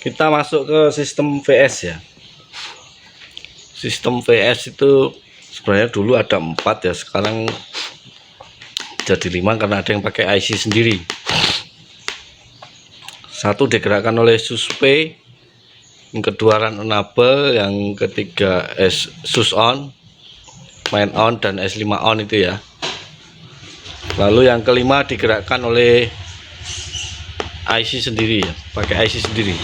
Kita masuk ke sistem VS ya. Sistem VS itu sebenarnya dulu ada 4 ya, sekarang jadi 5 karena ada yang pakai IC sendiri. Satu digerakkan oleh SUSP, yang kedua run enable, yang ketiga SUS on, main on, dan S5 on itu ya. Lalu yang kelima digerakkan oleh IC sendiri ya, pakai IC sendiri.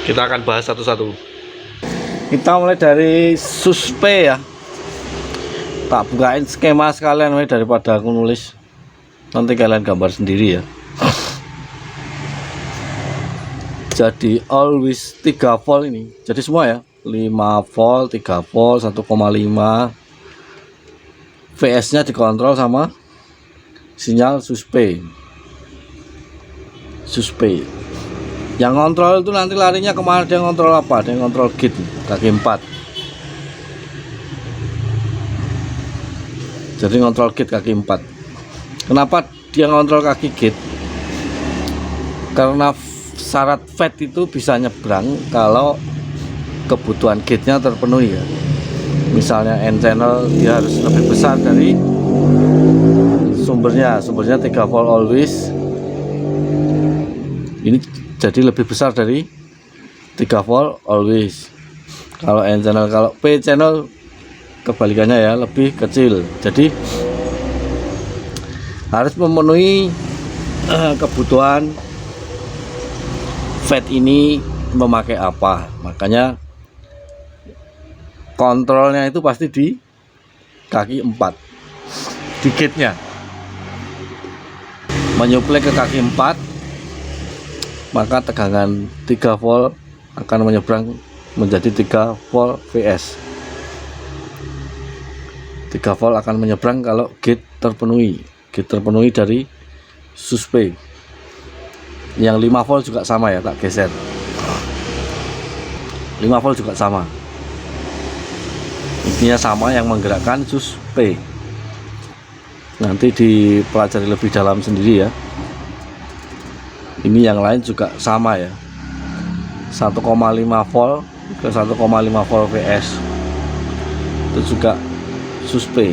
Kita akan bahas satu-satu. Kita mulai dari SUSP ya. Tak bukain skema sekalian daripada aku nulis. Nanti kalian gambar sendiri ya. Jadi always 3 volt ini. Jadi semua ya. 5 volt, 3 volt, 1,5. VS-nya dikontrol sama sinyal SUSP. SUSP. Yang kontrol itu nanti larinya kemana, dia kontrol apa? Dia kontrol gate kaki 4. Jadi kontrol gate kaki 4. Kenapa dia kontrol kaki gate? Karena syarat FET itu bisa nyebrang kalau kebutuhan gate-nya terpenuhi ya. Misalnya N channel dia harus lebih besar dari sumbernya 3 volt always. Ini jadi lebih besar dari 3 volt always. Kalau N channel, kalau P channel kebalikannya ya, lebih kecil. Jadi harus memenuhi kebutuhan FET ini memakai apa. Makanya kontrolnya itu pasti di kaki 4, di gate-nya. Menyuplai ke kaki 4, maka tegangan 3 volt akan menyeberang menjadi 3 volt VS. 3 volt akan menyeberang kalau gate terpenuhi. Gate terpenuhi dari SUSP. Yang 5 volt juga sama ya, tak geser. 5 volt juga sama. Intinya sama, yang menggerakkan SUSP. Nanti dipelajari lebih dalam sendiri ya. Ini yang lain juga sama ya, 1,5 volt ke 1,5 volt VS, itu juga SUSP.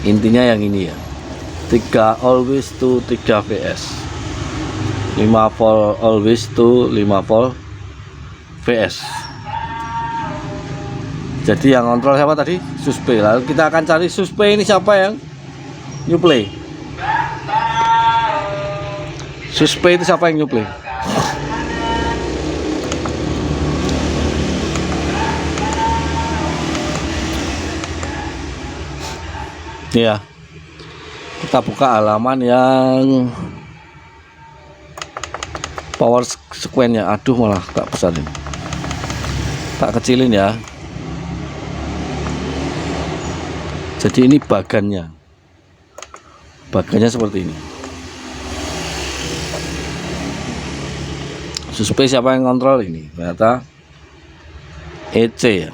Intinya yang ini ya, 3 always to 3 VS, 5 volt always to 5 volt VS. Jadi yang kontrol siapa tadi? SUSP. Lalu kita akan cari SUSP ini siapa yang nyuplai. SUSP itu siapa yang nyuplai? Ya, kita buka halaman yang power sequence-nya. Aduh, malah tak besarin, tak kecilin ya. Jadi ini bagannya seperti ini. SUSP siapa yang kontrol ini? Ternyata EC ya.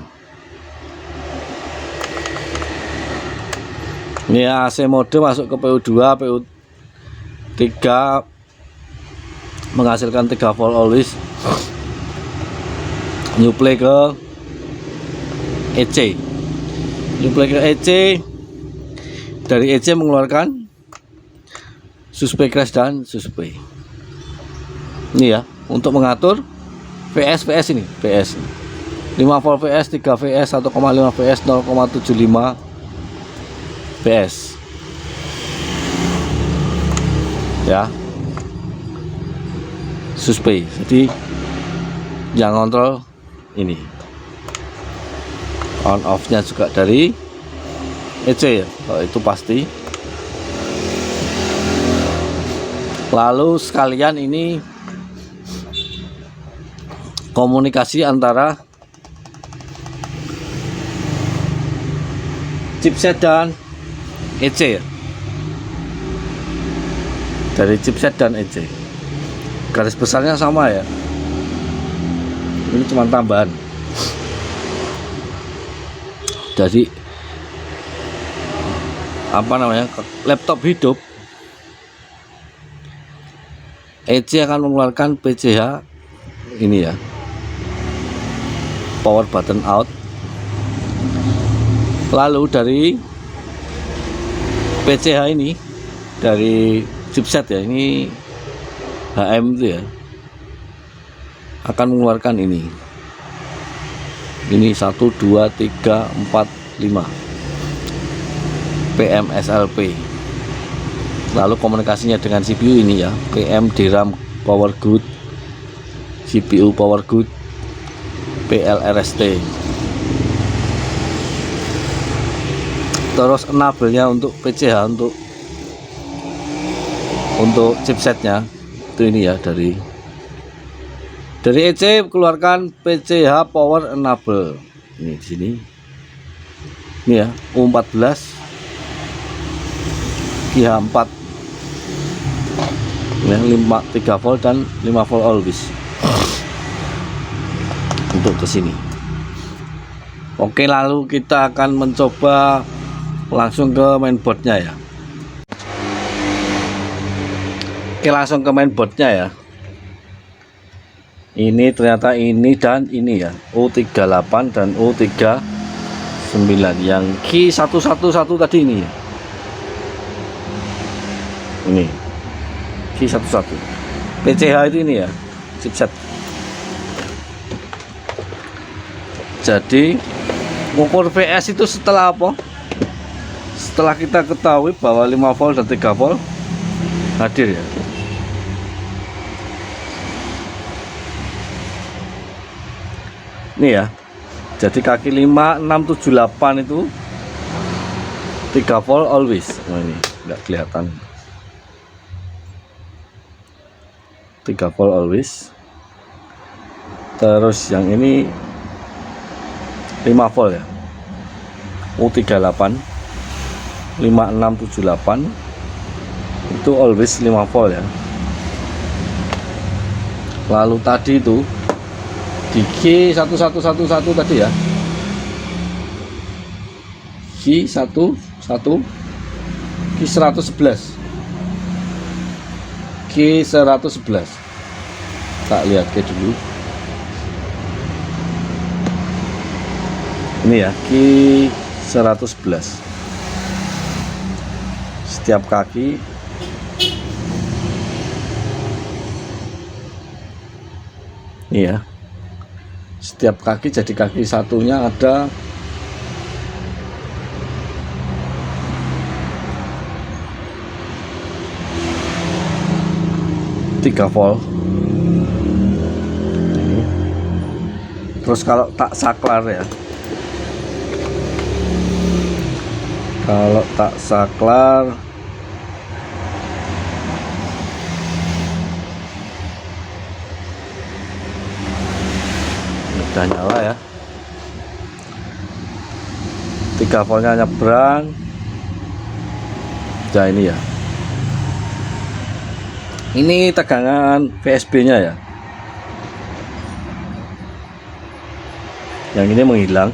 Ini AC mode masuk ke PU2, PU3 menghasilkan 3 volt always. Nyuplai ke EC. Nyuplai ke EC. Dari EC mengeluarkan SUSP crash dan SUSP. Ini ya, untuk mengatur VS ini, VS 5 volt VS, 3 VS, 1,5 VS, 0,75 VS ya, SUSP. Jadi yang kontrol ini, on off nya juga dari EC ya, oh, itu pasti. Lalu sekalian ini komunikasi antara chipset dan EC ya. Dari chipset dan EC, garis besarnya sama ya. Ini cuma tambahan. Jadi apa namanya, laptop hidup EC akan mengeluarkan PCH ini ya, power button out. Lalu dari PCH ini, dari chipset ya, ini HM itu ya, akan mengeluarkan ini 1 2 3 4 5 PM SLP. Lalu komunikasinya dengan CPU ini ya, PM DRAM power good, CPU power good, PLRST. Terus enable-nya untuk PCH, untuk chipsetnya itu ini ya, dari EC keluarkan PCH power enable. Ini di sini. Ini ya, U14 GH4 ya, 3 volt dan 5 volt always untuk kesini. Oke, lalu kita akan mencoba langsung ke mainboardnya ya. Oke, langsung ke mainboardnya ya. Ini ternyata ini dan ini ya, U38 dan U39 yang key 111 tadi ini ya. Ini key 11 PCH itu ini ya, chipset. Jadi ukur PS itu setelah apa? Setelah kita ketahui bahwa 5 volt dan 3 volt hadir ya. Ini ya. Jadi kaki 5 6 7 8 itu 3 volt always. Nah, ini enggak kelihatan. 3 volt always. Terus yang ini 5 volt ya, U38 5678 itu always 5 volt ya. Lalu tadi itu di Q1111 tadi ya, Q11 Q111 Q111 tak lihat ke dulu. Ini ya, Q111 setiap kaki ini ya, setiap kaki, jadi kaki satunya ada 3 volt. Terus kalau tak saklar ya, kalau tak saklar udah nyala ya, 3 voltnya nyebrang. Nah ini ya, ini tegangan VSB nya ya, yang ini menghilang,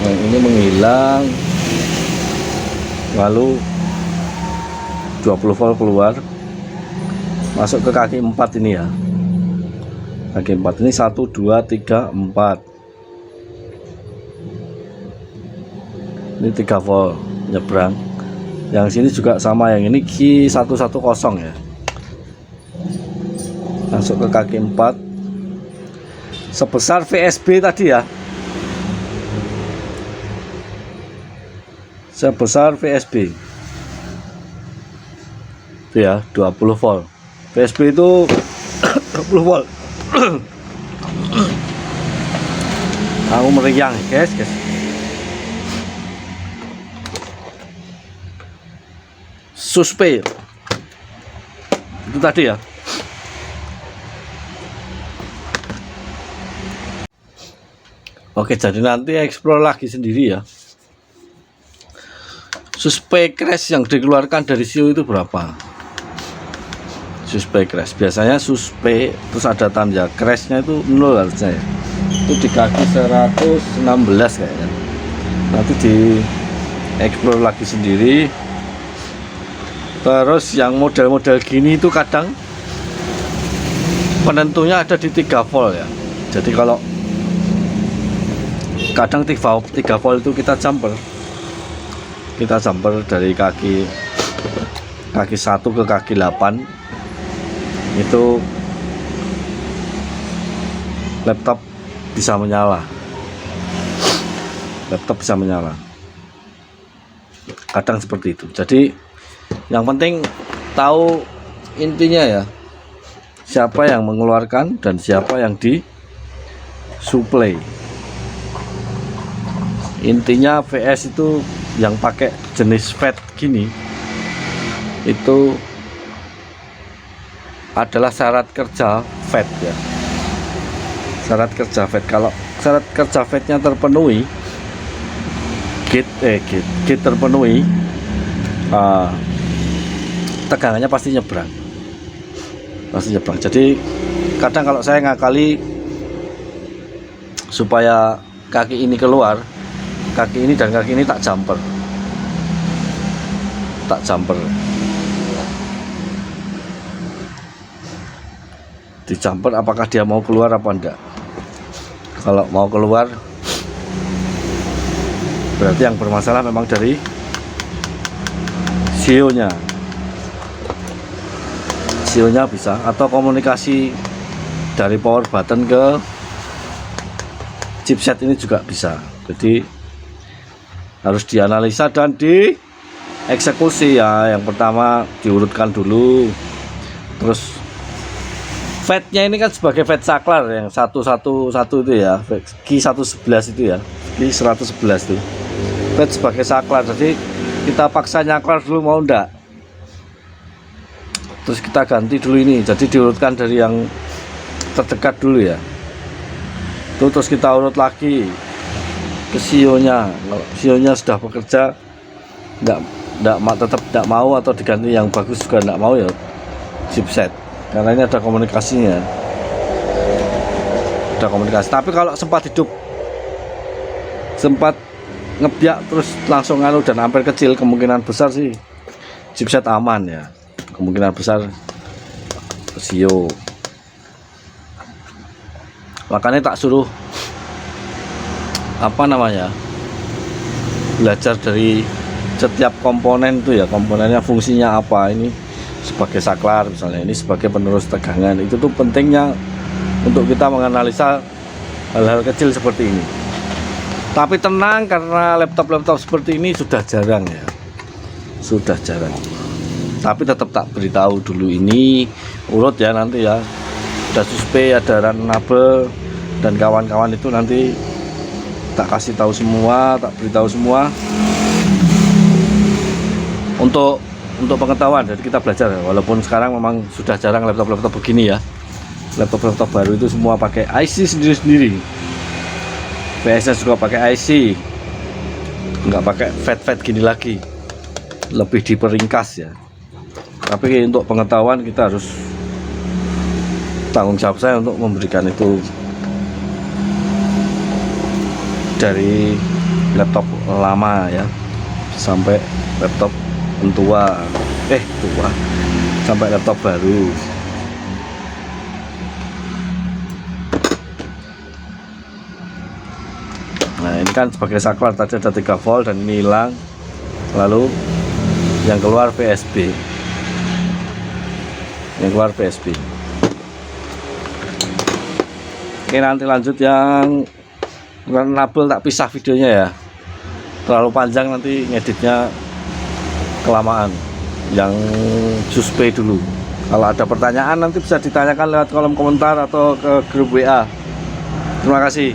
yang ini menghilang. Lalu 20 volt keluar, masuk ke kaki 4 ini ya, kaki 4 ini 1 2 3 4, ini 3 volt nyebrang. Yang sini juga sama, yang ini Q110 ya, masuk ke kaki 4 sebesar VSB tadi ya, sebesar VSB itu ya, 20 volt. VSB itu 20 volt. Aku meriang guys. Suspe itu tadi ya. Oke, jadi nanti explore lagi sendiri ya, suspe crash yang dikeluarkan dari siu itu berapa. Suspe crash biasanya suspe terus ada tanda crashnya itu 0 harusnya ya, itu di kaki 116 kayaknya. Nanti di explore lagi sendiri. Terus yang model-model gini itu kadang penentunya ada di 3 volt ya. Jadi kalau kadang 3 volt itu kita jumper dari kaki 1 ke kaki 8 itu laptop bisa menyala. Kadang seperti itu. Jadi yang penting tahu intinya ya, siapa yang mengeluarkan dan siapa yang disuplai. Intinya VS itu yang pakai jenis FET gini itu adalah syarat kerja FET ya. Syarat kerja FET. Kalau syarat kerja FET-nya terpenuhi, gate terpenuhi, tegangannya pasti nyebrang. Jadi kadang kalau saya ngakali supaya kaki ini keluar, kaki ini dan kaki ini tak jumper. Di jumper apakah dia mau keluar apa enggak. Kalau mau keluar berarti yang bermasalah memang dari CEO-nya bisa, atau komunikasi dari power button ke chipset ini juga bisa. Jadi harus dianalisa dan dieksekusi ya. Yang pertama diurutkan dulu, terus FET-nya ini kan sebagai FET saklar yang 111 itu ya, Ki 111 itu ya, Ki 111 itu FET sebagai saklar. Jadi kita paksa nyaklar dulu, mau ndak, terus kita ganti dulu ini. Jadi diurutkan dari yang terdekat dulu ya, itu terus kita urut lagi ke CEO-nya. Kalau CEO-nya sudah bekerja tetap tidak mau atau diganti yang bagus juga tidak mau ya chipset, karena ini ada komunikasinya, Tapi kalau sempat ngebiak terus langsung dan ampere kecil, kemungkinan besar sih chipset aman ya, kemungkinan besar CEO. Makanya tak suruh belajar dari setiap komponen itu ya, komponennya fungsinya apa. Ini sebagai saklar misalnya, ini sebagai penerus tegangan. Itu tuh pentingnya untuk kita menganalisa hal-hal kecil seperti ini. Tapi tenang, karena laptop seperti ini sudah jarang. Tapi tetap tak beritahu dulu, ini urut ya nanti ya. Ada Suspe, ada Runable dan kawan-kawan itu nanti tak kasih tahu semua, tak beritahu semua untuk pengetahuan. Jadi kita belajar, walaupun sekarang memang sudah jarang laptop begini ya. Laptop baru itu semua pakai IC sendiri-sendiri. PS-nya juga pakai IC, nggak pakai FET gini lagi, lebih diperingkas ya. Tapi untuk pengetahuan kita harus, tanggung jawab saya untuk memberikan itu dari laptop lama ya sampai laptop tua sampai laptop baru. Nah ini kan sebagai saklar, tadi ada 3 volt dan ini hilang, lalu yang keluar PSB, Oke, nanti lanjut yang Runable, tak pisah videonya ya, terlalu panjang nanti ngeditnya kelamaan. Yang Suspe dulu, kalau ada pertanyaan nanti bisa ditanyakan lewat kolom komentar atau ke grup WA. Terima kasih.